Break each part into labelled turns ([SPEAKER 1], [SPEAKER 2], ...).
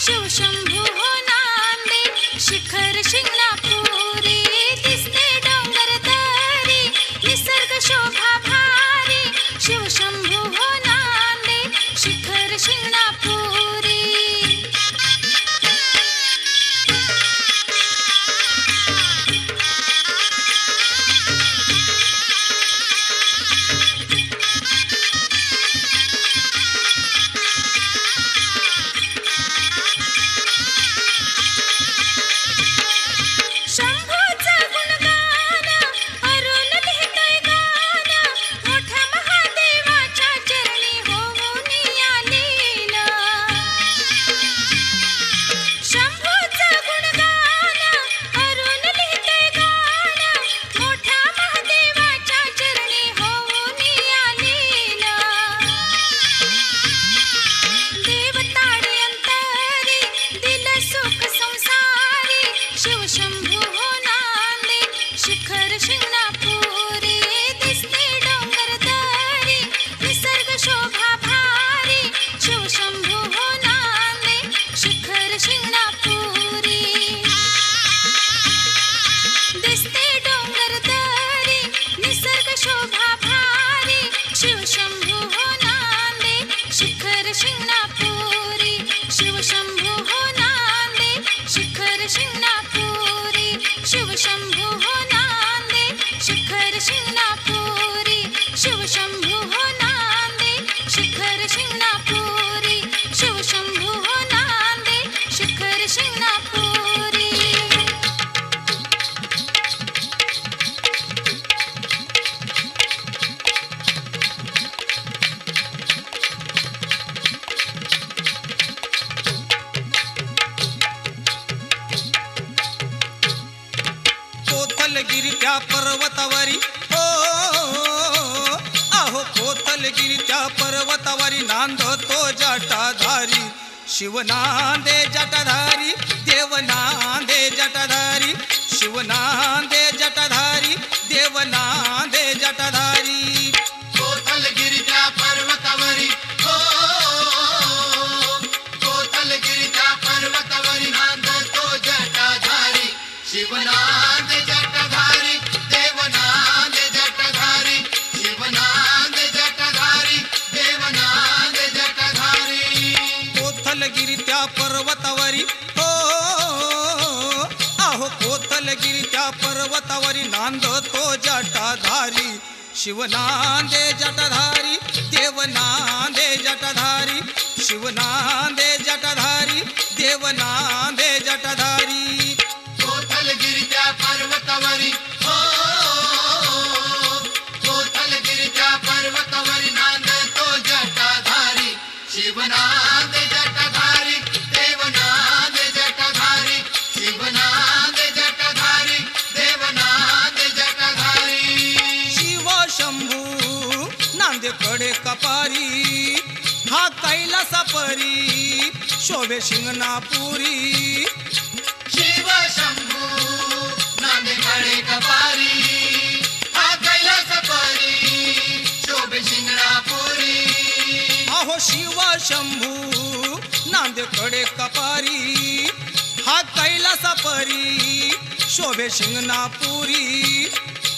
[SPEAKER 1] शिवशंभू हो नांदे शिखर शिंगणापुरी दिसते डोंगर दरी निसर्ग शोभा भारी शिवशंभू हो नांदे शिखर शिंगणापुरी
[SPEAKER 2] कोथलगिरीच्या पर्वतावरी हो आहो कोथलगिरीच्या पर्वतावरी नांदतो जटाधारी शिव नांदे जटाधारी देव नांदे जटाधारी शिव नांदे जटाधारी देव नांदे जटाधारी
[SPEAKER 3] कोथलगिरीच्या पर्वतावरी हो कोथलगिरीच्या पर्वतावरी नांदतो जटाधारी शिवनांद जटाधारी देवनांद जटाधारी शिवनांद जटाधारी देवनांद जटाधारी
[SPEAKER 2] कोथलगिरीच्या पर्वतावरी हो आहो कोथलगिरीच्या पर्वतावरी नांदतो जटाधारी शिवनांदे जटाधारी देवनांदे जटाधारी शिवनांदे जटाधारी देवनांदे जटाधारी
[SPEAKER 3] कोथलगिरीच्या पर्वतावरी हो कोथलगिरीच्या पर्वतावरी नांदतो जटाधारी शिवनांद जटाधारी देवनांद जटाधारी शिवनांद जटाधारी देवनांद जटाधारी
[SPEAKER 2] शिव शंभू नांदेकडे कपारी हा कैलासापरी शोभे शिंगणापुरी
[SPEAKER 3] शिव शंभू नांदेकडे कपारी हा कैलासपरी शोभे शिंगणापुरी
[SPEAKER 2] अहो शिव शंभू नांदेकडे कपारी हा कैलासापरी शोभे शिंगणापुरी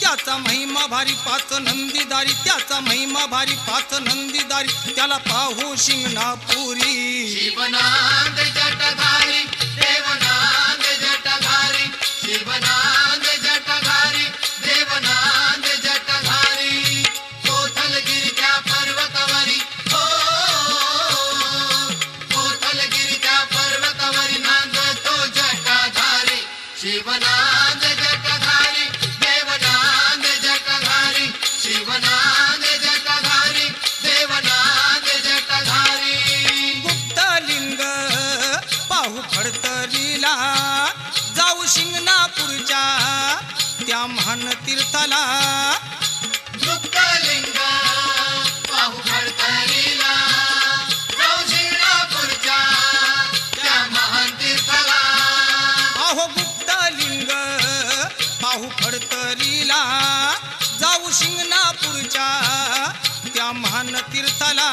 [SPEAKER 2] त्याचा महिमा भारी पाच नंदीदारी त्याचा महिमा भारी पाच नंदीदारी त्याला पाहू शिंगणापुरी
[SPEAKER 3] शिवनांद जटाधारी देवनांद जटाधारी शिवनांद जटाधारी देवनांद जटाधारी कोथलगिरीच्या पर्वतावरी हो कोथलगिरीच्या पर्वतावरी नांदतो जटाधारी शिवनांद जटाधारी देवनांद जटाधारी शिवनांद जटाधारी देवनांद जटाधारी
[SPEAKER 2] गुप्तलिंग पाहू खडतलीला जाऊ शिंगणापूरच्या त्या महान तीर्थाला
[SPEAKER 3] गुप्तलिंग पाहू खडतलीला जाऊ शिंगणापूरच्या त्या महान तीर्थाला
[SPEAKER 2] अहो गुप्तलिंग पाहू खडतलीला जाऊ शिंगणापूरच्या त्या महान तीर्थाला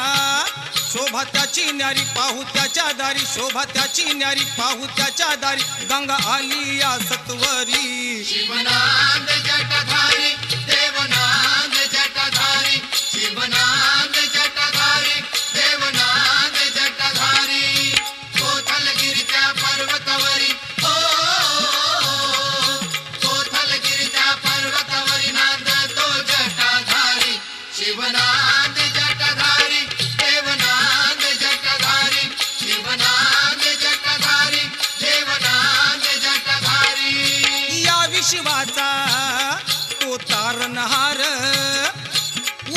[SPEAKER 2] शोभा त्याची न्यारी पाहू त्याच्या दारी शोभा त्याची न्यारी पाहू त्याच्या दारी गंगा आली या सत्वरी
[SPEAKER 3] शिवनाद जटाधारी देवनाद जटाधारी शिवनाद जटाधारी देवनाद जटाधारी कोथलगिरीच्या पर्वतावरी हो कोथलगिरीच्या पर्वतावरी नांदतो जटाधारी शिवनाद जटाधारी देवनाद जटाधारी शिवनाद जटाधारी देवनाद जटाधारी
[SPEAKER 2] या विश्वाचा तो तारणहार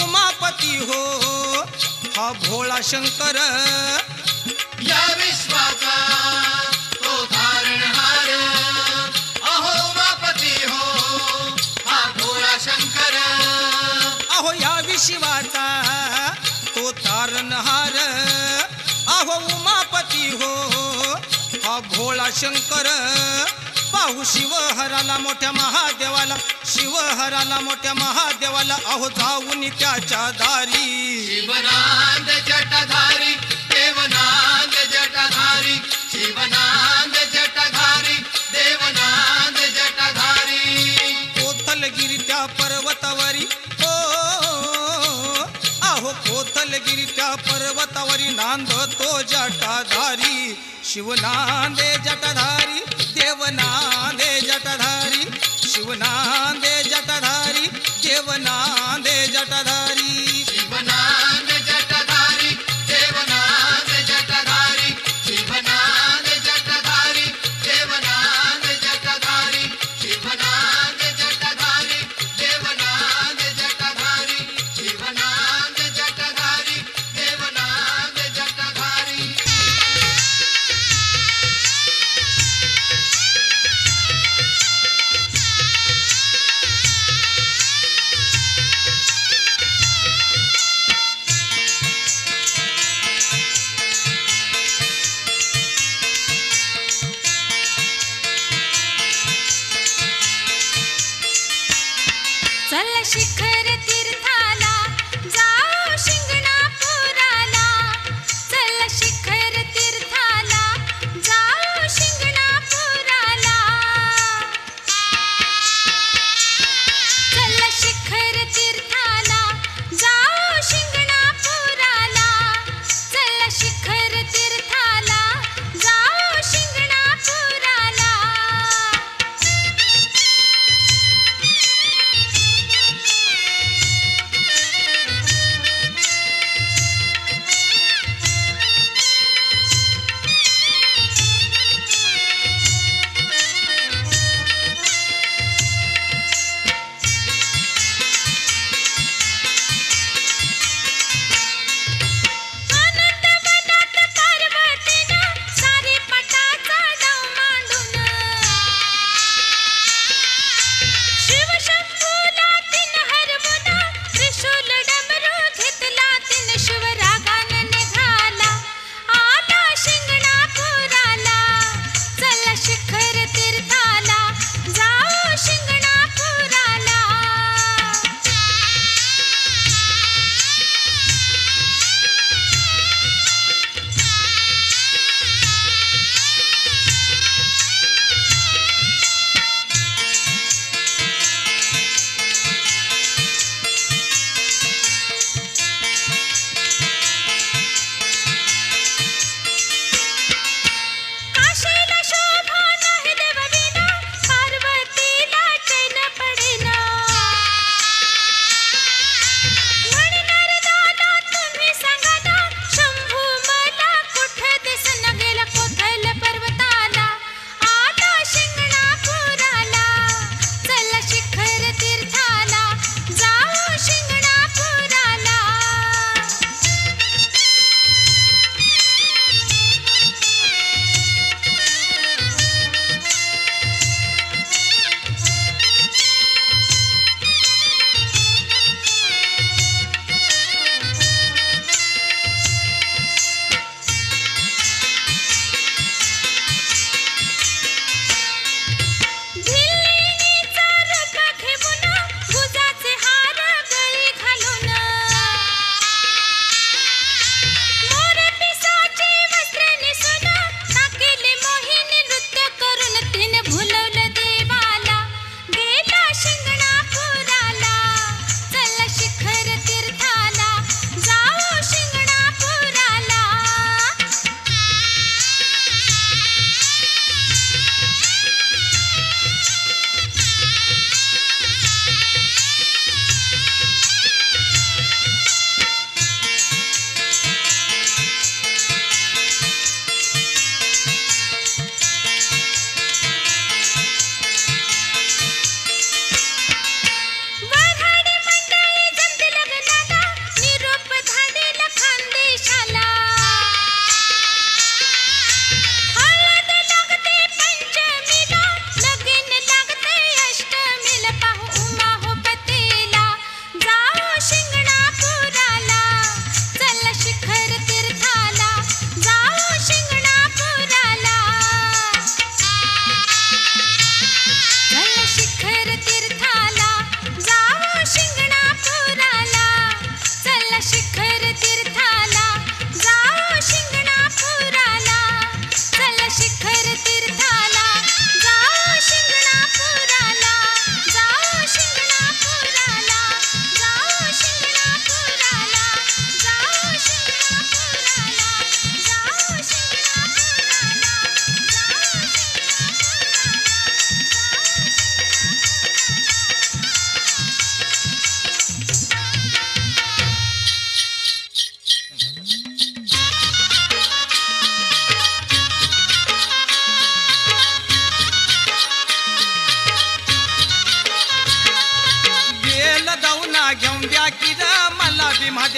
[SPEAKER 2] उमापती हो हा भोळा शंकर
[SPEAKER 3] या विश्वाचा तो तारणहार अहो उमापती हो हा भोळा शंकर
[SPEAKER 2] अहो या विश्वाचा तो तारणहार अहो उमापती हो हा भोळा शंकर पाहू शिवहराला मोठ्या महादेवाला शिवहराला मोठ्या महादेवाला अहो जाऊन त्याच्या दारी
[SPEAKER 3] शिवनाद जटाधारी देवनाद जटाधारी शिवनाद जटाधारी देवनाद जटाधारी
[SPEAKER 2] कोथलगिरी त्या पर्वतावरी हो अहो कोथलगिरी त्या पर्वतावरी नांदतो जटाधारी शिवनांदे जटाधारी देवनांदे जटाधारी शिवनांदे जटाधारी देवनांदे जटाधारी
[SPEAKER 3] शिवनाद जटाधारी देवनाद जटाधारी शिवनाद जटाधारी देवनाद जटाधारी शिवनाद जटाधारी देवनाद जटाधारी शिवनाद जटाधारी देवनाद जटाधारी
[SPEAKER 1] चल शिखर तीर्थाला जाऊ शिंगणापुराला चल शिखर तीर्थाला जाऊ शिंगणापुराला चल शिखर तीर्थाला जाऊ शिंगणापुराला चल शिखर तीर्थाला जाऊ शिंगणापुराला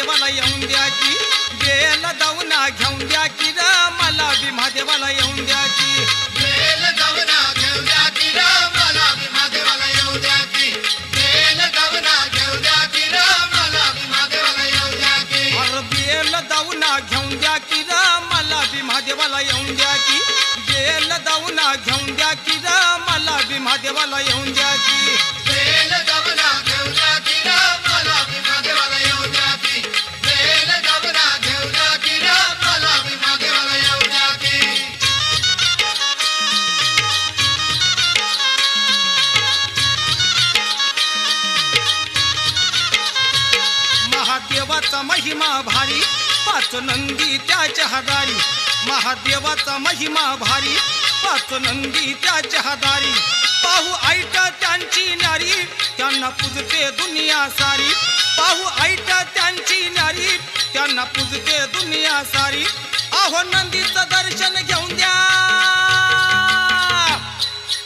[SPEAKER 2] महादेवाला येऊन द्या की बेल दावना घेऊन द्या की र मला बी महादेवाला येऊन द्या की
[SPEAKER 3] बेल दवना घेऊ द्या की र मला बी महादेवाला येऊ द्या की बेल दवना घेऊ द्या की र मला बी महादेवाला येऊ द्या की
[SPEAKER 2] अरे बेल दावना घेऊन द्या की र मला बी महादेवाला येऊन द्या की बेल दावना घेऊन द्या की र मला बी महादेवाला येऊन द्या की
[SPEAKER 3] बेल दवना घेऊ द्या की र मला बी महादेवाला येऊ द्या की बेल दवना घेऊ द्या की र मला बी महादेवाला येऊ द्या की
[SPEAKER 2] महादेवाचा महिमा भारी पाच नंदी त्याच्या हादारी महादेवाचा महिमा भारी पाच नंदी त्याच्या हादारी पाहू ऐट त्यांची नारी त्यांना पूजते दुनिया सारी पाहू ऐट त्यांची नारी त्यांना पूजते दुनिया सारी अहो नंदीचं दर्शन घेऊन द्या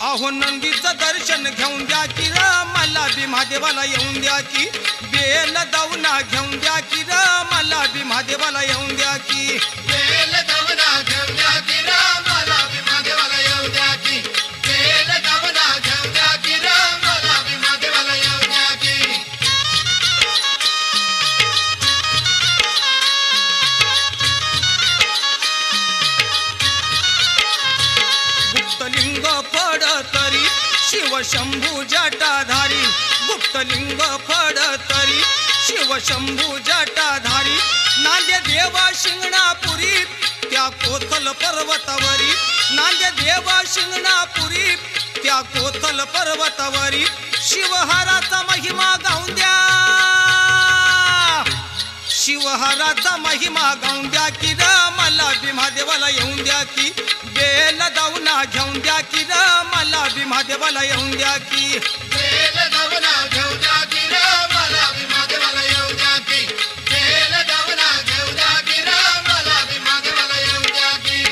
[SPEAKER 2] अहो नंदीचं दर्शन घेऊन द्या की र मला बी महादेवाला येऊन द्या की बेल दावना घेऊन द्या की र मला बी महादेवाला येऊन द्या की
[SPEAKER 3] बेल दवना घेऊ द्या की र मला बी महादेवाला येऊ द्या की बेल दवना घेऊ द्या की र मला बी महादेवाला येऊ द्या की
[SPEAKER 2] गुप्तलिंग फड तरी शिव शंभू जटाधारी गुप्तलिंग फड तरी शिव शंभू जटाधारी नांदे देवा शिंगणापुरी त्या कोथल पर्वतावरी नांदे देवा शिंगणापुरी त्या कोथल पर्वतावरी शिवहाराचा महिमा गाऊन द्या शिवहाराचा महिमा गाऊन द्या की र मला बी महादेवाला येऊन द्या की बेल दावना घेऊन द्या की र मला बी महादेवाला येऊन द्या की
[SPEAKER 3] बेल दवना घेऊ द्या की र मला बी महादेवाला येऊ द्या की बेल दवना घेऊ द्या की र मला बी महादेवाला येऊ द्या की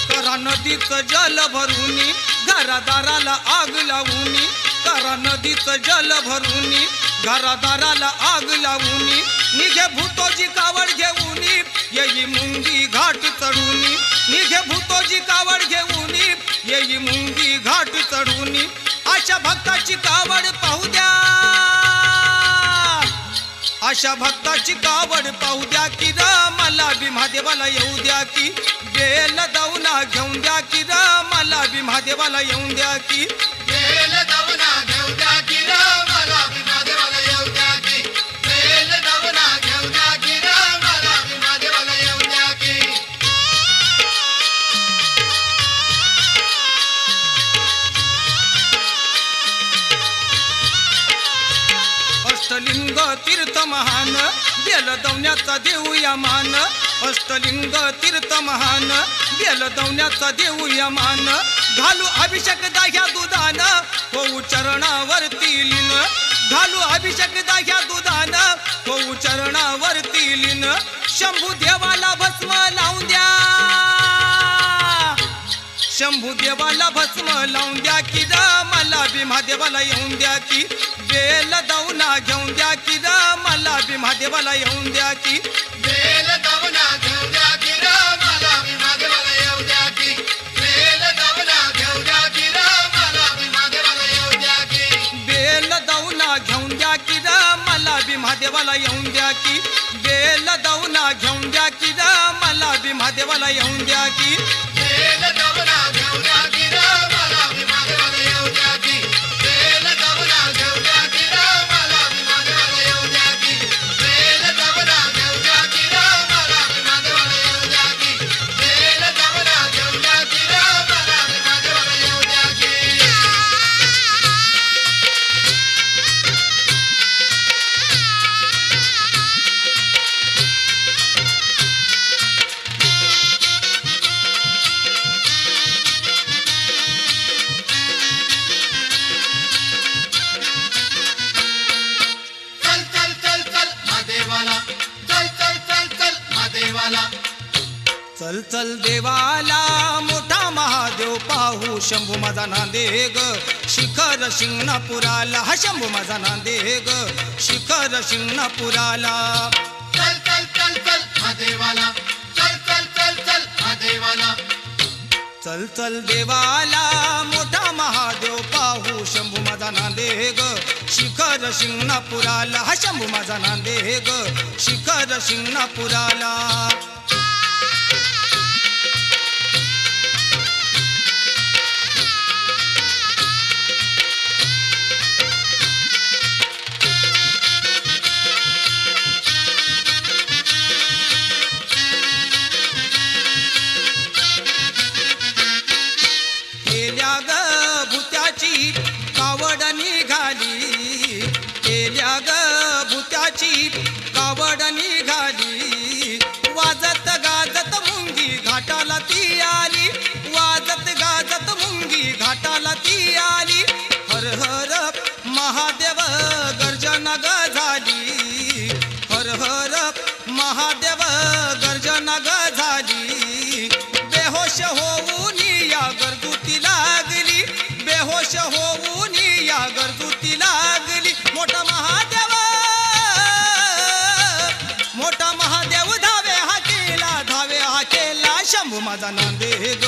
[SPEAKER 2] करा नदीचं जल भरूनी घरादाराला आग लावूनी करा नदीचं जल भरूनी घरादाराला आग लावूनी निघे भूतोजी कावड घेऊनी येई मुंगी घाट चढूनी निघे भूतोजी कावड घेऊनी येई मुंगी घाट चढूनी अशा भक्ताची कावड पाहू द्या अशा भक्ताची कावड पाहू द्या की र मला बी महादेवाला येऊ द्या की बेल दावना घेऊन द्या की र मला बी महादेवाला येऊन द्या की
[SPEAKER 3] बेल दवना घेऊ द्या की र मला बी महादेवाला येऊ द्या की बेल दवना घेऊ द्या की र मला बी महादेवाला येऊ द्या की
[SPEAKER 2] अष्टलिंग तीर्थ महान बेल दवण्याचा देऊया मान अष्टलिंग तीर्थ महान बेल दवण्याचा देऊया मान घालू अभिषेक दाह्या दुधान होऊ चरणावरती लीन घालू अभिषेक दाह्या दुधान होऊ चरणावरती लीन शंभू देवाला भस्म लावून द्या शंभू देवाला भस्म लावून द्या की र मला बी महादेवाला येऊन द्या की बेल दावना घेऊन द्या की र मला बी महादेवाला येऊन द्या की
[SPEAKER 3] बेल दवना घेऊ द्या की र मला बी महादेवाला येऊ द्या की बेल दवना घेऊ द्या की र मला बी महादेवाला येऊ द्या की
[SPEAKER 2] बेल दावना घेऊन द्या की र मला बी महादेवाला येऊन द्या की बेल दावना घेऊन द्या की र मला बी महादेवाला येऊन द्या की
[SPEAKER 3] बेल दवना घेऊ द्या की र मला बी महादेवाला येऊ द्या की बेल दवना घेऊ द्या की र मला बी महादेवाला येऊ द्या की बेल दवना घेऊ द्या की र मला बी महादेवाला येऊ द्या की बेल दवना घेऊ द्या की र मला बी महादेवाला येऊ द्या की चल चल चल चल महादेवाला चल चल चल चल महादेवाला
[SPEAKER 2] चल चल देवाला मोठा महादेव पाहू पाहू शंभू माझा नांदे ग शिखर शिंगणापुराला हा शंभू माझा नांदे ग शिखर शिंगणापुराला
[SPEAKER 3] चल चल चल चल महादेवाला चल चल चल चल महादेवाला
[SPEAKER 2] चल चल देवाला मोठा महादेव पाहू शंभू माझा नांदे ग शिखर शिंगणापुराला हा शंभू माझा नांदे ग शिखर शिंगणापुराला केल्या ग भुत्याची कावड निघाली केल्या ग भुत्याची कावड निघाली वाजत गाजत मुंगी घाटाला ती आली वाजत गाजत मुंगी घाटाला ती आली हर हर महादेव गर्जना ग झाली हर हर महादेव गर्जना ग झाली बेहोश होऊन या गरजूती लागली बेहोश होऊन या गरजूती लागली मोठा महादेव धावे हा केला शंभू माझा नांदे ग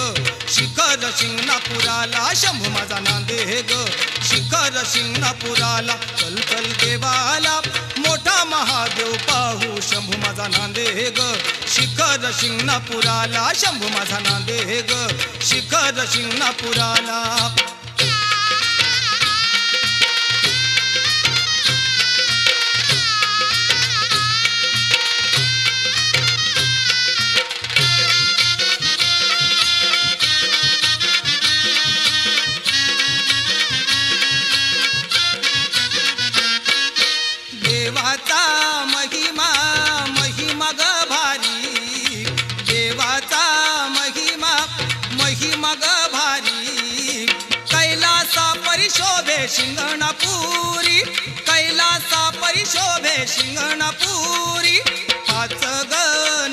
[SPEAKER 2] शिखर शिंगणापुराला शंभू माझा नांदे ग शिखर शिंगणापुराला चल चल देवाला मोठा महादेव पाहू शंभू माझा नांदे ग शिखर शिंगणापुराला शंभू माझा नांदे ग शिखर शिंगणापुराला देवाचा महिमा महिमा ग भारी देवाचा महिमा ग भारी कैलासा परिशोभे शिंगणापुरी कैलासा परिशोभे शिंगणापुरी पाच ग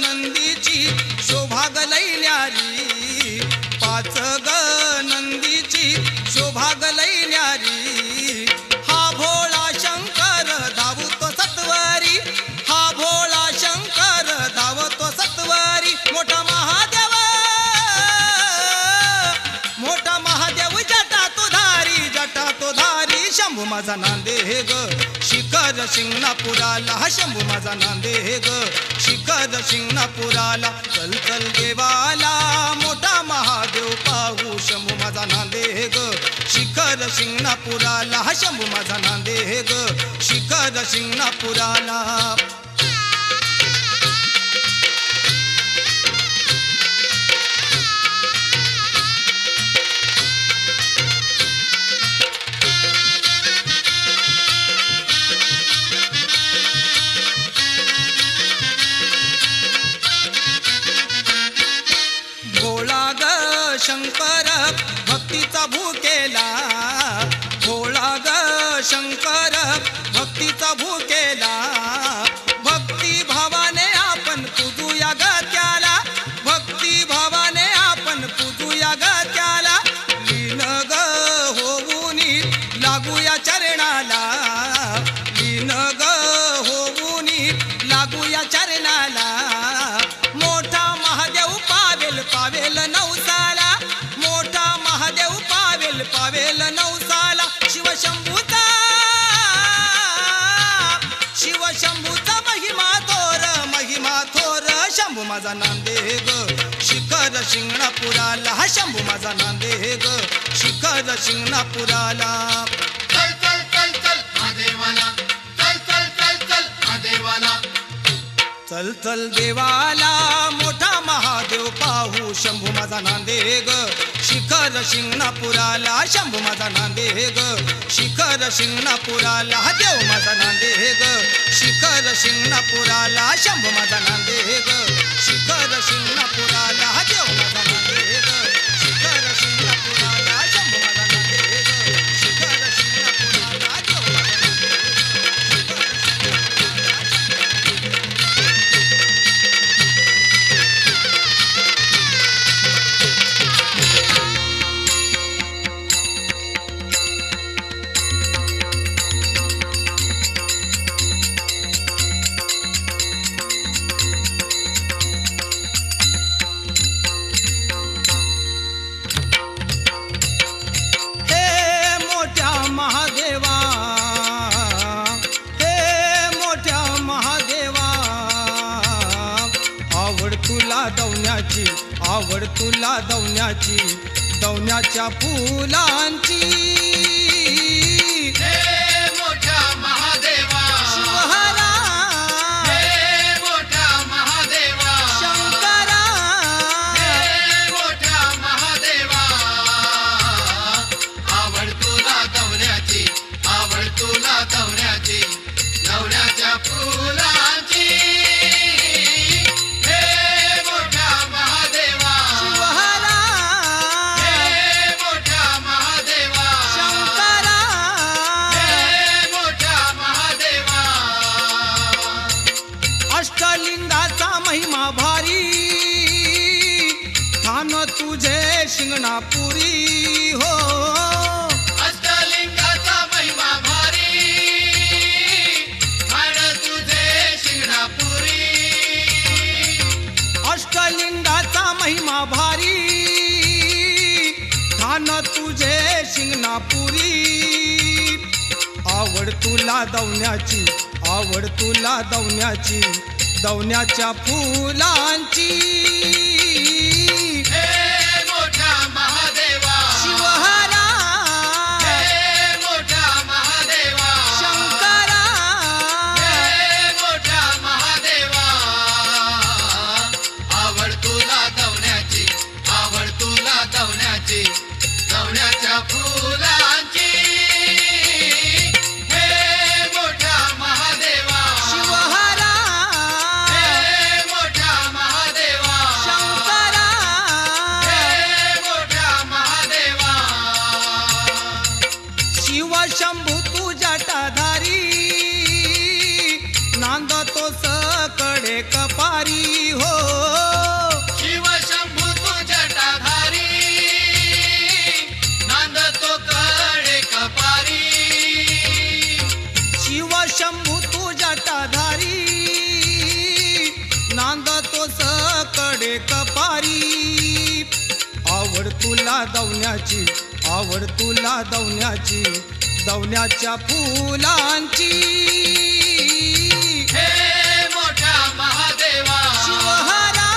[SPEAKER 2] नंदीची शोभा ग लैल्यारी पाच ग नंदीची शोभा ग लैल्यारी हा भोळा शंकर धावतो सत्वारी हा भोळा शंकर धावतो सत्वारी मोठा महादेव जटा तो धारी शंभू माझा नांदे ग शिखर शिंगणापुराला हा शंभू माझा नांदे ग शिखर शिंगणापुराला चल चल देवाला मोठा महादेव पाहू शंभू माझा नांदे ग शिखर शिंगणापुराला हा शंभू माझा नांदे ग शिखर शिंगणापुराला भोळा ग शंकर भक्तीचा भूकेला भोळा ग शंकर भक्तीचा भूकेला भक्ती भावाने आपण पूजूया ग त्याला भक्ती भावाने आपण पूजूया ग त्याला लीन ग होऊन लागूया चरणाला लीन ग होऊन लागूया चरणाला मोठा महादेव पावेल नवसाला मोठा महादेव पावेल नवसाला शिवशंभूचा महिमा थोर शंभू माझा नांदे ग शिखर शिंगणापुराला हा शंभू माझा नांदे ग शिखर शिंगणापुराला
[SPEAKER 3] चल चल चल चल महादेवाला चल चल चल चल महादेवाला
[SPEAKER 2] चल चल देवाला मोठा महादेव पाहू शंभू माझा नांदे ग शिखर शिंगणापुराला शंभू माझा नांदे ग शिखर शिंगणापुराला हा देव माझा नांदे ग शिखर शिंगणापुराला शंभू माझा नांदे ग शिखर शिंगणापुराला हा देव माझा नांदे ग शिखर शिंगणापुराला शंभू माझा नांदे ग शिखर शिंगणापुराला देव माझा नांदे ग दवण्याची आवड तुला दवण्याची दवण्याच्या फुलांची
[SPEAKER 3] हे मोठ्या महादेवा
[SPEAKER 2] शिवहरा
[SPEAKER 3] हे मोठ्या महादेवा
[SPEAKER 2] शंकरा
[SPEAKER 3] हे मोठ्या महादेवा आवड तुला दवण्याची आवड तुला दवण्याची दवण्याच्या फुलांची हे मोठ्या महादेवा
[SPEAKER 2] शिवहरा
[SPEAKER 3] हे मोठ्या महादेवा
[SPEAKER 2] शंकरा
[SPEAKER 3] हे मोठ्या महादेवा
[SPEAKER 2] अष्टलिंगाचा महिमा भारी ठाण तुझे शिंगणापुरी हो
[SPEAKER 3] अष्टलिंगाचा महिमा भारी ठाण तुझे शिंगणापुरी
[SPEAKER 2] अष्टलिंगाचा महिमा भारी ठाण तुझे शिंगणापुरी आवड तुला दवण्याची आवड तुला दवण्याची दवण्याच्या फुलांची
[SPEAKER 3] हे मोठ्या महादेवा
[SPEAKER 2] शिवहरा
[SPEAKER 3] हे मोठ्या महादेवा
[SPEAKER 2] शंकरा
[SPEAKER 3] हे मोठ्या महादेवा आवड तुला दवण्याची आवड तुला दवण्याची दवण्याच्या फुलांची हे मोठ्या महादेवा
[SPEAKER 2] शिवहरा
[SPEAKER 3] हे मोठ्या महादेवा
[SPEAKER 2] शंकरा
[SPEAKER 3] हे मोठ्या महादेवा
[SPEAKER 2] शिव शंभू तू जटाधारी नांदतो सकळे कपारी हो
[SPEAKER 3] शिव शंभू तू जटाधारी नांदतो कडे कपारी
[SPEAKER 2] शिव शंभू तू जटाधारी नांदतो सकळे कपारी आवड तुला दवण्याची आवड तुला दवण्याची दवण्याच्या फुलांची
[SPEAKER 3] हे मोठ्या महादेवा
[SPEAKER 2] शिवहरा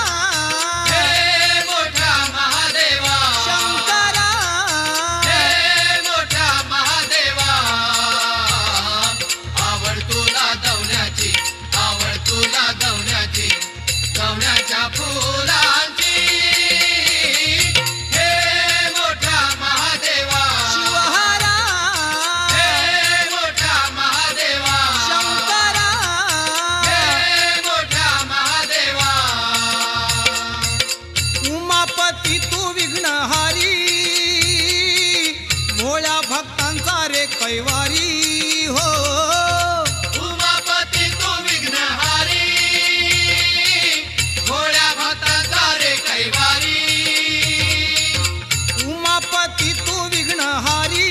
[SPEAKER 3] हे मोठ्या महादेवा
[SPEAKER 2] शंकरा
[SPEAKER 3] हे मोठ्या महादेवा आवड तुला दवण्याची आवड तुला दवण्याची दवण्याच्या फुलांची हे मोठ्या महादेवा
[SPEAKER 2] शिवहरा
[SPEAKER 3] हे मोठ्या महादेवा
[SPEAKER 2] शंकरा
[SPEAKER 3] हे मोठ्या महादेवा
[SPEAKER 2] उमापती तू विघ्नहारी भोळ्या भक्तांचा रे कैवारी हो
[SPEAKER 3] उमापती तू विघ्नहारी भोळ्या भक्तांचा रे कैवारी
[SPEAKER 2] उमापती तू विघ्नहारी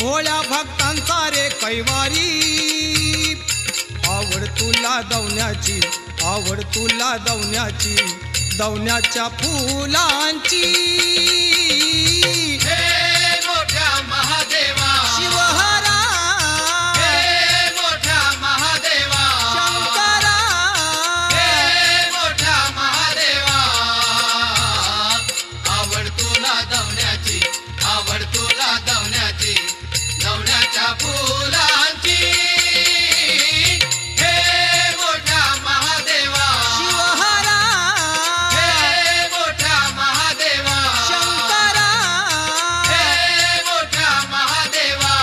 [SPEAKER 2] भोळ्या भक्तांचा रे कैवारी आवड तुला दवण्याची आवड तुला दवण्याची दवण्याच्या फुलांची
[SPEAKER 3] हे मोठ्या महादेवा
[SPEAKER 2] शिवहरा
[SPEAKER 3] हे मोठ्या महादेवा
[SPEAKER 2] शंकरा
[SPEAKER 3] हे मोठ्या महादेवा आवड तुला दवण्याची आवड तुला दवण्याची दवण्याच्या फुलांची हे मोठ्या महादेवा
[SPEAKER 2] शिवहरा
[SPEAKER 3] हे मोठ्या महादेवा
[SPEAKER 2] शंकरा
[SPEAKER 3] हे मोठ्या महादेवा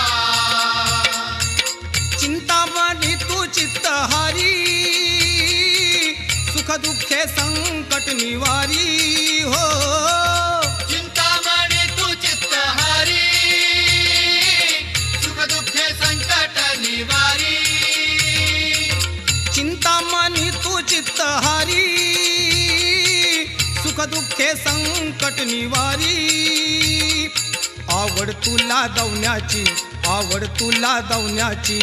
[SPEAKER 2] चिंतामणी तू चित्तहारी सुख दुःखे संकट निवारी हो
[SPEAKER 3] चिंतामणी तू चित्तहारी सुख दुःखे संकट निवारी
[SPEAKER 2] चिंतामणी तू चित्तहारी सुख दुःखे संकट निवारी आवड तुला दवण्याची आवड तुला दवण्याची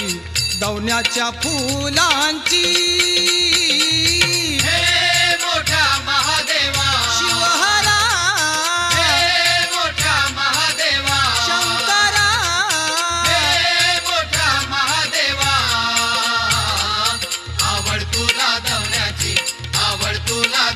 [SPEAKER 2] दवण्याच्या फुलांची
[SPEAKER 3] हे मोठ्या महादेवा
[SPEAKER 2] शिवहरा
[SPEAKER 3] हे मोठ्या महादेवा
[SPEAKER 2] शंकरा
[SPEAKER 3] हे मोठ्या महादेवा आवड तुला दवण्याची आवड तुला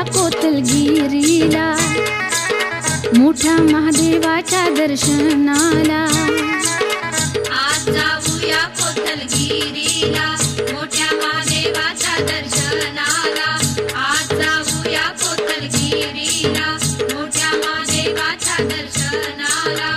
[SPEAKER 1] जाऊया कोथलगिरीला, मोठ्या महादेवाच्या दर्शनाला.
[SPEAKER 4] आज जाऊया कोथलगिरीला, मोठ्या महादेवाच्या दर्शनाला. आज जाऊया कोथलगिरीला, मोठ्या महादेवाच्या दर्शनाला.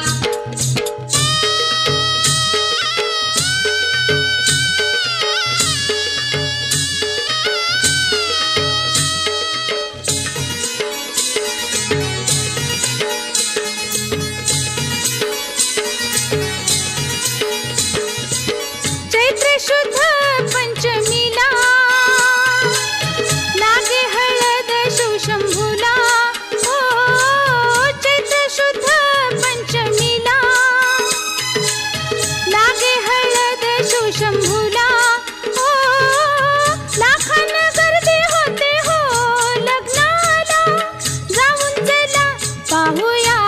[SPEAKER 1] चैत्र शुद्ध पंचमीला लागे हळद शिवशंभूला. ओ चैत्र शुद्ध पंचमीला लागे हळद शिवशंभूला. ओ लाखान गर्दी होते हो लग्नाला, जाऊन चला पाहूया,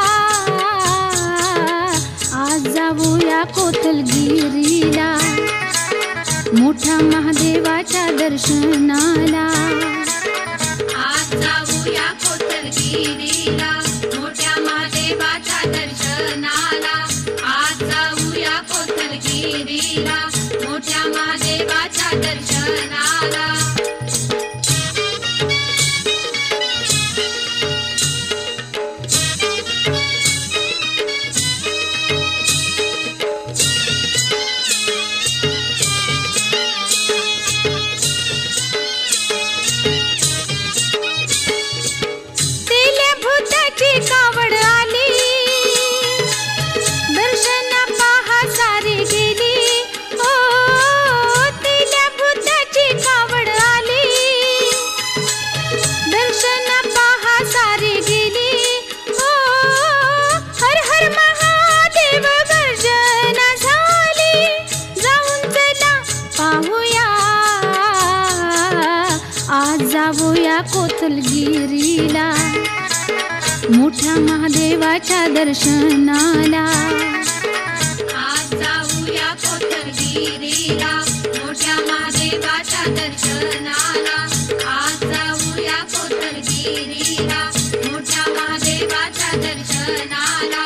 [SPEAKER 1] आज जाऊया कोथलगिरीला, मोठ्या महादेवाच्या दर्शनाला.
[SPEAKER 4] आज जाऊया कोथलगिरीला, मोठ्या महादेवाच्या दर्शनाला. आज जाऊया कोथलगिरीला, मोठ्या महादेवाच्या दर्शनाला.
[SPEAKER 1] तेल्या भूताची कावड आली, दर्शन पाहा सारी गेली. ओ तेल्या भूताची कावड आली, दर्शन पाहा सारी गेली. ओ हर हर महादेव गर्जना झाली, जाऊन चला पाहूया, आज जाऊया कोथलगिरीला, मोठ्या महादेवाच्या दर्शनाला.
[SPEAKER 4] आज जाऊया कोथलगिरीला, मोठ्या महादेवाच्या दर्शनाला. आज जाऊया कोथलगिरीला, मोठ्या महादेवाच्या दर्शनाला.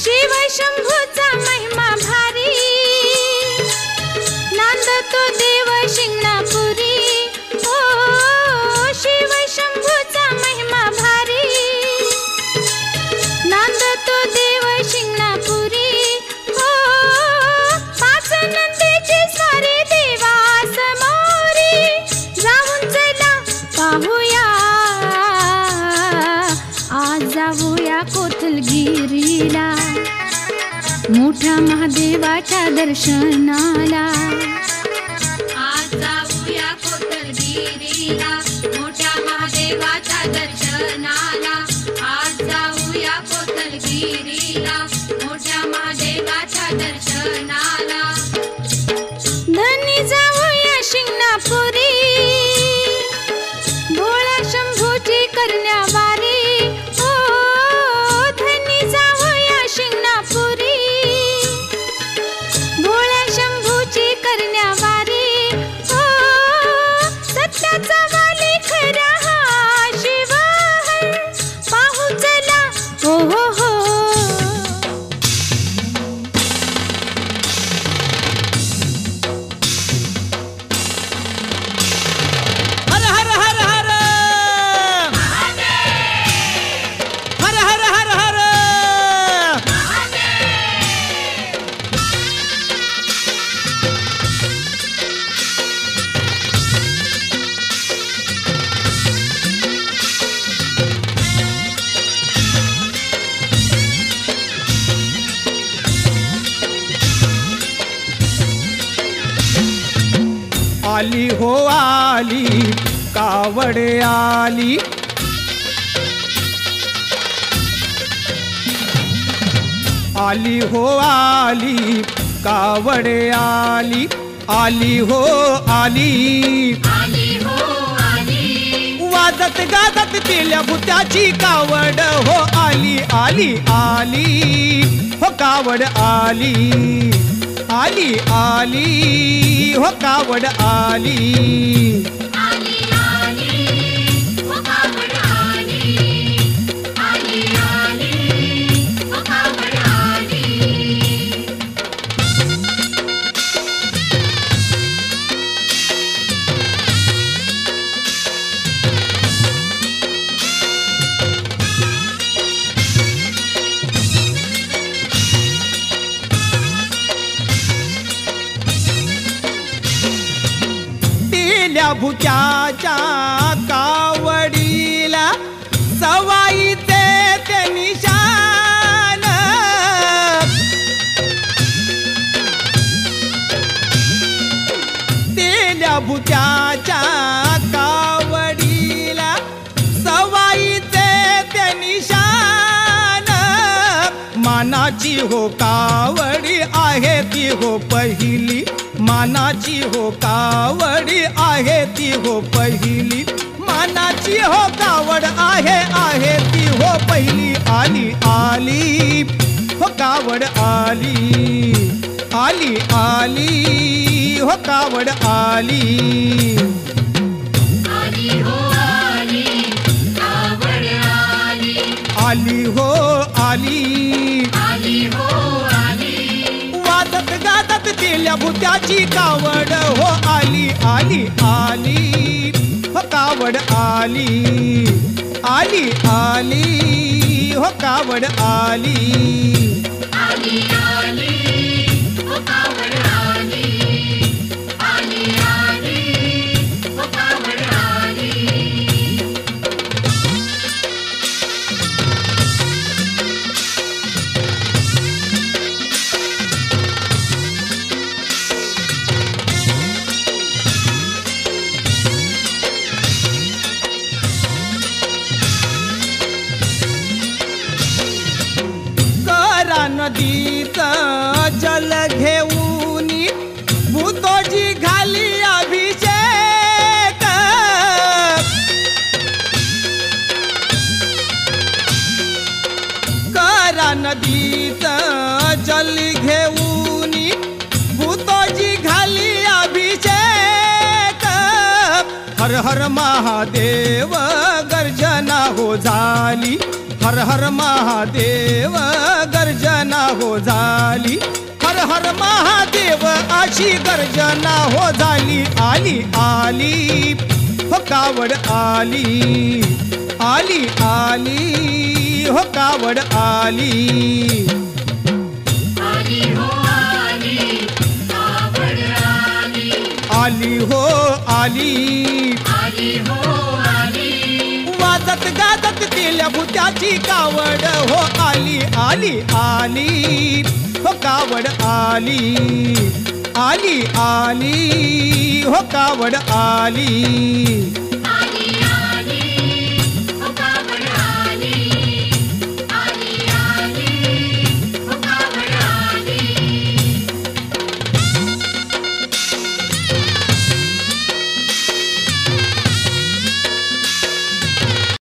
[SPEAKER 1] शिव शंभूचा महिमा भारी, नांदतो देव शिंगणापुरी. ओ शिव शंभूचा महिमा भारी, नांदतो देव शिंगणापुरी. ओ पाच नंदीची स्वारी देवा समोरी, जाऊन चला पाहूया, आज जाऊया कोथलगिरीला, मोठ्या महादेवाच्या दर्शनाला.
[SPEAKER 4] आज जाऊया कोथलगिरीला, मोठ्या महादेवाच्या दर्शनाला. आज जाऊया कोथलगिरीला, मोठ्या महादेवाच्या दर्शनाला.
[SPEAKER 1] धनी जाऊया शिंगणापुरी, भोळ्या शंभूची करण्यावारी. ओ धनी जाऊया शिंगणापुरी, भोळ्या शंभूची करण्यावारी. ओ सत्याचा वाली खरा हा शिव हर, पाहू चला हो हो हो.
[SPEAKER 2] हर हर हर हर हर हर हर हर. आली हो आली कावड आली, आली हो आली कावड आली. आली हो आली
[SPEAKER 4] आली हो आली
[SPEAKER 2] वाजत गाजत तिल्या भुत्याची कावड हो आली आली आली हो कावड आली आली आली हो कावड आली
[SPEAKER 4] आली आली हो कावड आली आली आली हो कावड आली
[SPEAKER 2] तिल्या भुत्याच्या कावडीला सवाईचे ते निशान तिल्या भुत्याच्या कावडीला सवाईचे ते निशान मानाची हो कावडी आहे ती हो पहिली मानाची हो कावडी आहे ती हो पहिली मानाची हो कावड आहे ती हो पहिली आली आली हो कावड आली आली आली हो कावड आली
[SPEAKER 4] आली हो आली कावड आली
[SPEAKER 2] आली हो आली
[SPEAKER 4] आली हो आली
[SPEAKER 2] वाजत गाजत तिल्या भुत्याची कावड हो आली आली आली हो कावड आली आली आली हो कावड आली
[SPEAKER 4] आली आली हो कावड आली आली आली हो कावड आली
[SPEAKER 2] करा नदीत जल घेऊन भूतोजी घाली अभिषेक करा नदीत जल घेऊन भूतोजी घाली अभिषेक हर हर महादेव गर्जना हो झाली हर हर महादेव गर्जना हो झाली हर हर महादेव अशी गर्जना हो झाली आली आली हो कावड आली आली आली हो कावड आली
[SPEAKER 4] आली हो आली कावड आली
[SPEAKER 2] आली हो आली
[SPEAKER 4] आली हो आली
[SPEAKER 2] वाजत गाजत तिल्या भुत्याची कावड हो आली आली आली हो कावड आली आली आली हो कावड आली